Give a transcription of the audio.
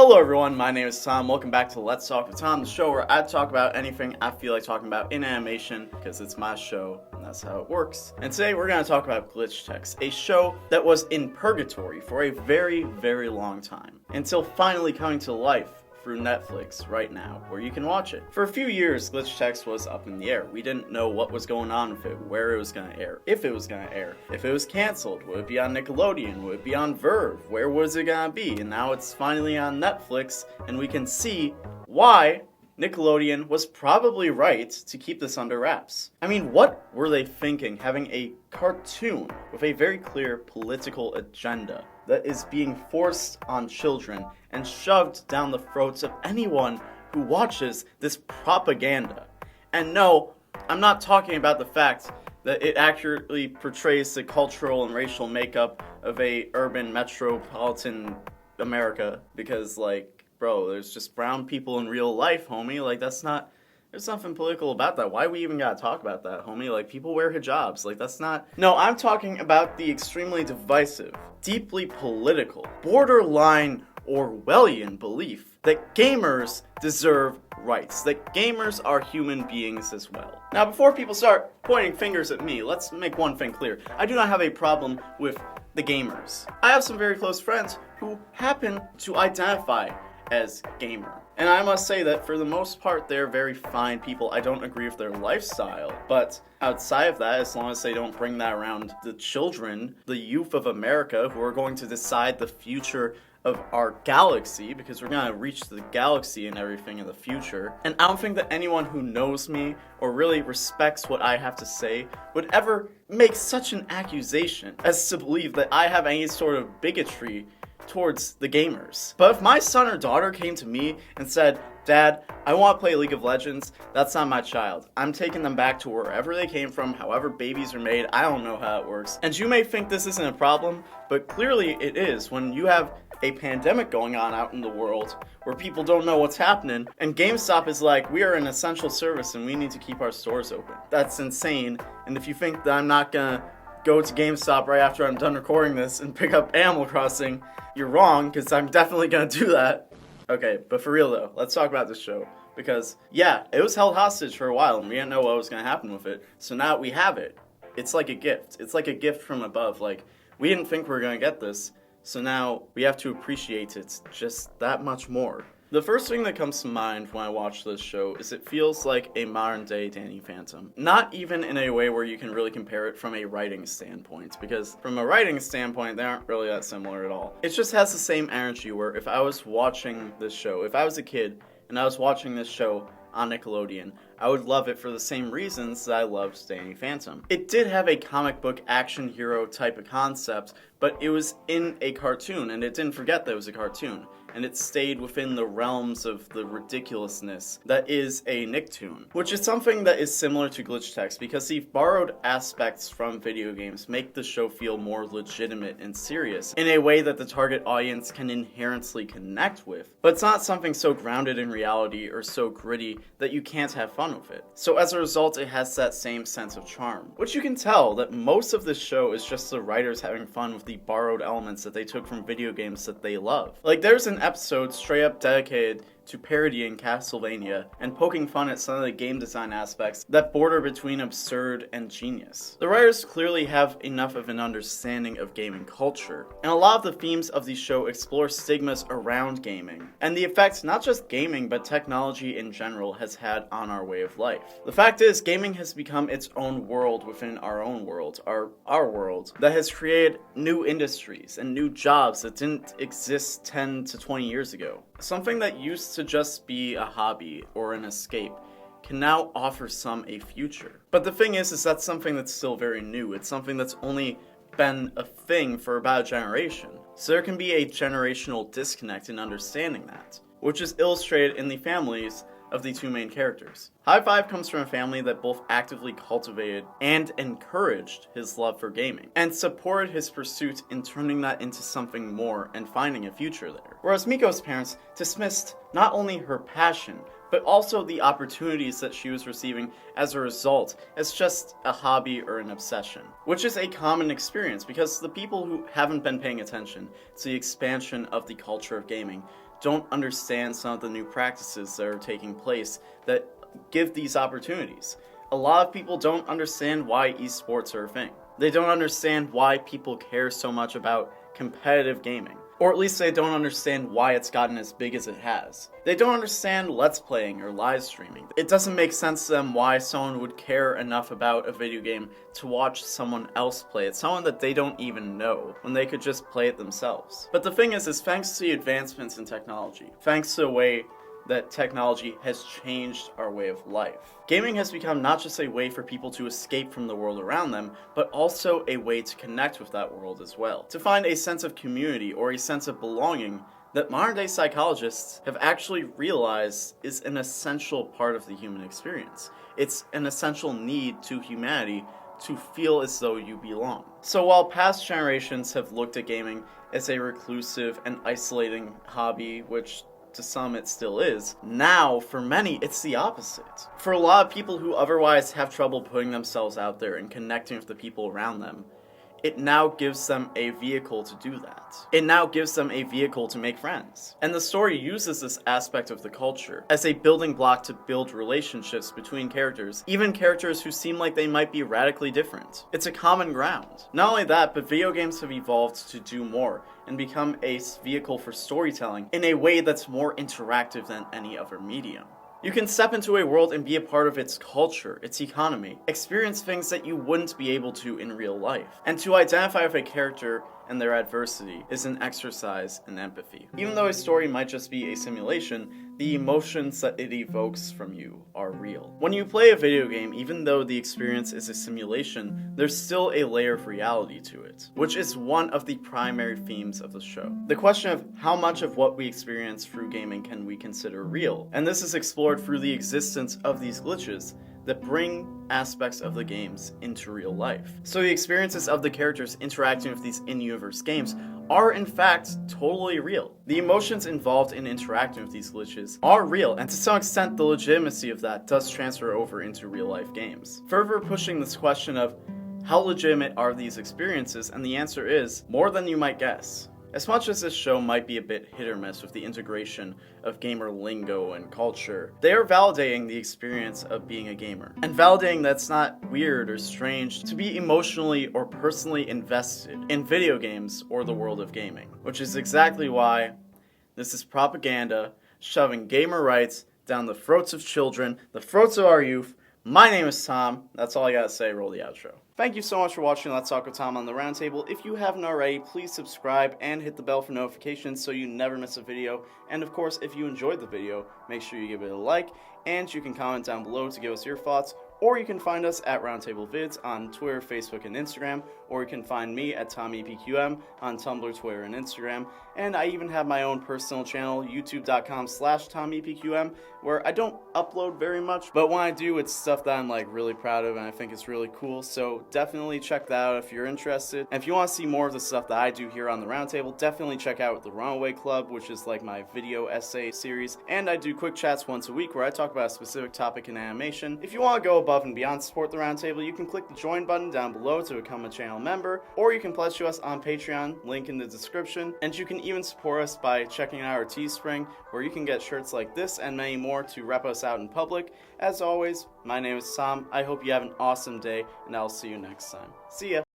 Hello everyone, my name is Tom. Welcome back to Let's Talk with Tom, the show where I talk about anything I feel like talking about in animation, because it's my show, and that's how it works. And today we're going to talk about Glitch Text, a show that was in purgatory for a very, very long time, until finally coming to life through Netflix right now, where you can watch it. For a few years, Glitch Text was up in the air. We didn't know what was going on with it, where it was going to air, if it was going to air, if it was canceled, would it be on Nickelodeon, would it be on Verve, where was it going to be? And now it's finally on Netflix, and we can see why Nickelodeon was probably right to keep this under wraps. I mean, what were they thinking, having a cartoon with a very clear political agenda that is being forced on children and shoved down the throats of anyone who watches this propaganda? And no, I'm not talking about the fact that it accurately portrays the cultural and racial makeup of a urban metropolitan America, because bro, there's just brown people in real life, homie. There's nothing political about that. Why we even gotta talk about that, homie? People wear hijabs. That's not... No, I'm talking about the extremely divisive, deeply political, borderline Orwellian belief that gamers deserve rights, that gamers are human beings as well. Now, before people start pointing fingers at me, let's make one thing clear. I do not have a problem with the gamers. I have some very close friends who happen to identify as gamer. And I must say that for the most part, they're very fine people. I don't agree with their lifestyle, but outside of that, as long as they don't bring that around the children, the youth of America, who are going to decide the future of our galaxy, because we're gonna reach the galaxy and everything in the future. And I don't think that anyone who knows me or really respects what I have to say would ever make such an accusation as to believe that I have any sort of bigotry towards the gamers. But if my son or daughter came to me and said, "Dad, I want to play League of Legends," that's not my child. I'm taking them back to wherever they came from, however babies are made. I don't know how it works. And you may think this isn't a problem, but clearly it is when you have a pandemic going on out in the world where people don't know what's happening, and GameStop is like, we are an essential service and we need to keep our stores open. That's insane. And if you think that I'm not gonna go to GameStop right after I'm done recording this and pick up Animal Crossing, you're wrong, because I'm definitely gonna do that. Okay, but for real though, let's talk about this show. Because, yeah, it was held hostage for a while and we didn't know what was gonna happen with it. So now we have it. It's like a gift. It's like a gift from above. We didn't think we were gonna get this, so now we have to appreciate it just that much more. The first thing that comes to mind when I watch this show is it feels like a modern day Danny Phantom. Not even in a way where you can really compare it from a writing standpoint, because from a writing standpoint, they aren't really that similar at all. It just has the same energy where if I was watching this show, if I was a kid and I was watching this show on Nickelodeon, I would love it for the same reasons that I loved Danny Phantom. It did have a comic book action hero type of concept, but it was in a cartoon, and it didn't forget that it was a cartoon. And it stayed within the realms of the ridiculousness that is a Nicktoon, which is something that is similar to Glitch Text, because the borrowed aspects from video games make the show feel more legitimate and serious in a way that the target audience can inherently connect with, but it's not something so grounded in reality or so gritty that you can't have fun with it. So as a result, it has that same sense of charm, which you can tell that most of this show is just the writers having fun with the borrowed elements that they took from video games that they love. There's an episode straight up dedicated to parodying Castlevania and poking fun at some of the game design aspects that border between absurd and genius. The writers clearly have enough of an understanding of gaming culture, and a lot of the themes of the show explore stigmas around gaming, and the effects not just gaming but technology in general has had on our way of life. The fact is, gaming has become its own world within our own world, our world, that has created new industries and new jobs that didn't exist 10 to 20 years ago. Something that used to just be a hobby or an escape can now offer some a future. But the thing is that's something that's still very new. It's something that's only been a thing for about a generation. So there can be a generational disconnect in understanding that, which is illustrated in the families of the two main characters. High Five comes from a family that both actively cultivated and encouraged his love for gaming, and supported his pursuit in turning that into something more and finding a future there. Whereas Miko's parents dismissed not only her passion, but also the opportunities that she was receiving as a result as just a hobby or an obsession. Which is a common experience, because the people who haven't been paying attention to the expansion of the culture of gaming don't understand some of the new practices that are taking place that give these opportunities. A lot of people don't understand why esports are a thing. They don't understand why people care so much about competitive gaming. Or at least they don't understand why it's gotten as big as it has. They don't understand Let's Playing or live streaming. It doesn't make sense to them why someone would care enough about a video game to watch someone else play it, someone that they don't even know, when they could just play it themselves. But the thing is thanks to the advancements in technology, thanks to the way that technology has changed our way of life, gaming has become not just a way for people to escape from the world around them, but also a way to connect with that world as well. To find a sense of community or a sense of belonging that modern-day psychologists have actually realized is an essential part of the human experience. It's an essential need to humanity to feel as though you belong. So while past generations have looked at gaming as a reclusive and isolating hobby, which to some it still is, now for many it's the opposite. For a lot of people who otherwise have trouble putting themselves out there and connecting with the people around them, it now gives them a vehicle to do that. It now gives them a vehicle to make friends. And the story uses this aspect of the culture as a building block to build relationships between characters, even characters who seem like they might be radically different. It's a common ground. Not only that, but video games have evolved to do more and become a vehicle for storytelling in a way that's more interactive than any other medium. You can step into a world and be a part of its culture, its economy, experience things that you wouldn't be able to in real life. And to identify with a character and their adversity is an exercise in empathy. Even though a story might just be a simulation, the emotions that it evokes from you are real. When you play a video game, even though the experience is a simulation, there's still a layer of reality to it, which is one of the primary themes of the show. The question of how much of what we experience through gaming can we consider real, and this is explored through the existence of these glitches that bring aspects of the games into real life. So the experiences of the characters interacting with these in-universe games are in fact totally real. The emotions involved in interacting with these glitches are real, and to some extent the legitimacy of that does transfer over into real life games. Further pushing this question of how legitimate are these experiences, and the answer is more than you might guess. As much as this show might be a bit hit or miss with the integration of gamer lingo and culture, they are validating the experience of being a gamer, and validating that it's not weird or strange to be emotionally or personally invested in video games or the world of gaming, which is exactly why this is propaganda shoving gamer rights down the throats of children, the throats of our youth. My name is Tom. That's all I gotta say. Roll the outro. Thank you so much for watching Let's Talk with Tom on the Roundtable. If you haven't already, please subscribe and hit the bell for notifications so you never miss a video. And of course, if you enjoyed the video, make sure you give it a like, and you can comment down below to give us your thoughts, or you can find us at Roundtable Vids on Twitter, Facebook, and Instagram, or you can find me at TommyPQM on Tumblr, Twitter, and Instagram. And I even have my own personal channel, youtube.com/TommyPQM, where I don't upload very much, but when I do, it's stuff that I'm like really proud of and I think it's really cool, so definitely check that out if you're interested. And if you want to see more of the stuff that I do here on the Roundtable, definitely check out the Runaway Club, which is like my video essay series, and I do quick chats once a week where I talk about a specific topic in animation. If you want to go above and beyond to support the Roundtable, you can click the join button down below to become a channel member, or you can pledge to us on Patreon, link in the description, and you can even support us by checking out our Teespring, where you can get shirts like this and many more to rep us out in public. As always, my name is Tom. I hope you have an awesome day, and I'll see you next time. See ya!